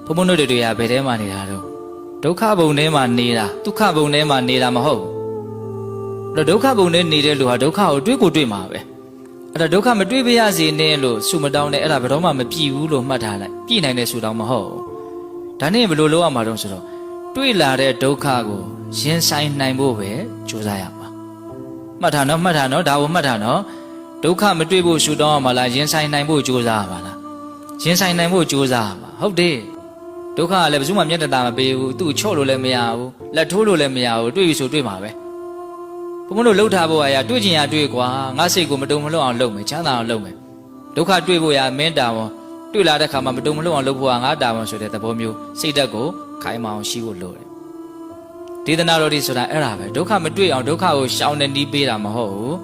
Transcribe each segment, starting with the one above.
ဘုံဘုံတို့တွေကဘယ်ထဲမှာနေတာတော့ဒုက္ခဘုံထဲမှာနေတာဒုက္ခဘုံထဲမှာနေတာမဟုတ်ဘူးဒုက္ခဘုံထဲနေတဲ့လူဟာဒုက္ခကိုတွေ့ကိုတွေ့မှာပဲအဲ့ဒါဒုက္ခမတွေ့ပါရစေနဲ့လို့ဆုမတောင်းနဲ့အဲ့ဒါဘယ်တော့မှမပြည့်ဘူးလို့မှတ်ထားလိုက်ပြည့်နိုင်တဲ့ဆုတောင်းမဟုတ်ဘူးဒါနဲ့ဘယ်လိုလုပ်ရမှာတော့ဆိုတော့တွေ့လာတဲ့ဒုက္ခကိုရင်ဆိုင်နိုင်ဖို့ပဲကြိုးစားရမှာမှတ်ထားနော်ဒါကိုမှတ်ထားနော်ဒုက္ခမတွေ့ဖို့ဆုတောင်းရမှာလားရင်ဆိုင်နိုင်ဖို့ကြိုးစားရမှာလားရင်ဆိုင်နိုင်ဖို့ကြိုးစားရမှာဟုတ်တယ်ဒုက္ခကလည်းဘယ်သူမှမျက်တတာမပေးဘူးသူ့ချော့လို့လည်းမရဘူးလက်ထိုးလို့လည်းမရဘူးတွေ့ပြီဆိုတွေ့မှာပဲဘုံဘုံတို့လှုပ်ထားဖို့အရာတွေ့ချင်ရတွေ့ကွာငါစိတ်ကိုမတုံမလှုပ်အောင်လုပ်မယ်ချမ်းသာအောင်လုပ်မယ်ဒုက္ခတွေ့ဖို့ရမင်းတာဝန်တွေ့လာတဲ့ခါမှာမတုံမလှုပ်အောင်လုပ်ဖို့ကငါတာဝန်ဆိုတဲ့သဘောမျိုးစိတ်ဓာတ်ကိုခိုင်မာအောင်ရှိဖို့လိုတယ်ဒေသနာတော်ဒီဆိုတာအဲ့ဒါပဲဒုက္ခမတွေ့အောင်ဒုက္ခကိုရှောင်နေနီးပေးတာမဟုတ်ဘူး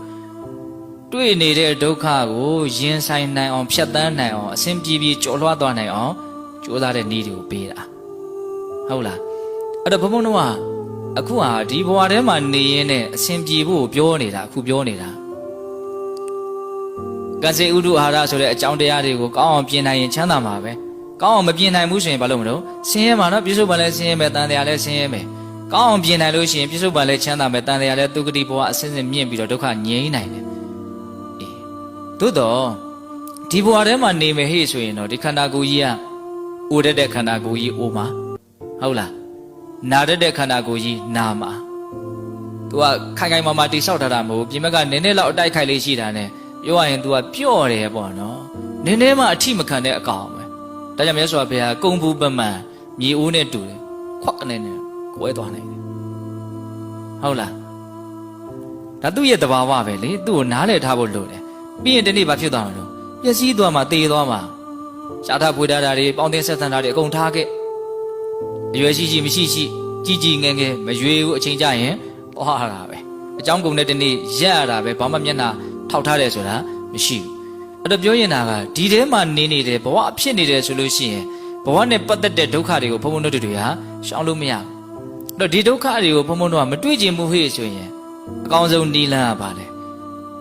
တွေ့နေတဲ့ဒုက္ခကိုရင်ဆိုင်နိုင်အောင်ဖြတ်သန်းနိုင်အောင်အစဉ်ပြေပြေကျော်လွှားသွားနိုင်အောင်ကြိုးစားတဲ့နည်းတွေကိုပေးတာဟုတ်လားအဲ့တော့ဘုံဘုံတို့ကအခုဟာဒီဘဝထဲမှာနေရင်းနဲ့အစဉ်ပြေဖို့ပြောနေတာအခုပြောနေတာကံစေဥဒုအာဟာရဆိုတဲ့အကြောင်းတရားတွေကိုကောင်းအောင်ပြင်နိုင်ရင်ချမ်းသာမှာပဲကောင်းအောင်မပြင်နိုင်ဘူးဆိုရင်ဘာလို့မလို့ဆင်းရဲမှာနော်ပြစ္ဆုတ်ပံလည်းဆင်းရဲမယ်တန်တရားလည်းဆင်းရဲမယ်ကောင်းအောင်ပြင်နိုင်လို့ရှိရင်ပြစ္ဆုတ်ပံလည်းချမ်းသာမယ်တန်တရားလည်းဒုက္ခတိဘဝအစဉ်စဉ်မြင့်ပြီးတော့ဒုက္ခငြိမ်းနိုင်တယ်သို့တော့ဒီဘဝထဲမှာနေမယ်ဟေ့ဆိုရင်တော့ဒီခန္ဓာကိုယ်ကြီးကအိုတတ်တဲ့ခန္ဓာကိုယ်ကြီးအိုမှာဟုတ်လားနာတတ်တဲ့ခန္ဓာကိုယ်ကြီးနာမှာ तू ကခိုင်ခိုင်မာမာတိဆောက်ထားတာမဟုတ်ပြင်ဘက်ကနည်းနည်းလောက်အတိုက်ခိုက်လေးရှိတာ ਨੇ ပြောရရင် तू ကပျော့တယ်ပေါ့နော်နည်းနည်းမှအထိမခံတဲ့အကောင်ပဲဒါကြောင့်မြတ်စွာဘုရားကုံဘူးပမှန်မြေအိုးနဲ့တူတယ်ခွက်နဲ့ကွဲသွားနိုင်တယ်ဟုတ်လားဒါသူ့ရဲ့သဘာဝပဲလေသူ့ကိုနားလည်ထားဖို့လိုတယ်ပြီးရင်ဒီနေ့ဘာဖြစ်သွားမှာလဲပျက်စီးသွားမှာတေသွားမှာရှားထားပွေထားတာတွေပေါင်းတင်ဆက်ဆံတာတွေအကုန်ထားခဲ့အရွယ်ရှိမရှိကြီးငယ်ငယ်မရွေဘူးအချိန်ကြရင်ဟောတာပဲအကြောင်းကုန်တဲ့ဒီနေ့ရက်ရတာပဲဘာမှမျက်နှာထောက်ထားတယ်ဆိုတာမရှိဘူးအဲ့တော့ပြောရင်တာကဒီထဲမှာနေနေတယ်ဘဝဖြစ်နေတယ်ဆိုလို့ရှိရင်ဘဝနဲ့ပတ်သက်တဲ့ဒုက္ခတွေကိုဘုံဘုံတို့တွေကရှောင်လို့မရဘူးအဲ့တော့ဒီဒုက္ခတွေကိုဘုံဘုံတို့ကမတွေ့ချင်ဘူးဟေ့ဆိုရင်အကောင်းဆုံးနီးလန်းရပါလေ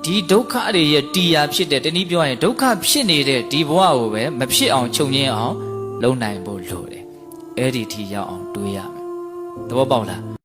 ဒီဒုက္ခတွေရဲ့တရားဖြစ်တဲ့တနည်းပြောရင်ဒုက္ခဖြစ်နေတဲ့ဒီဘဝကိုပဲမဖြစ်အောင်ချုပ်ငင်းအောင်လုပ်နိုင်ဖို့လိုတယ်အဲ့ဒီထိရောက်အောင်တွေးရမယ်သဘောပေါက်လား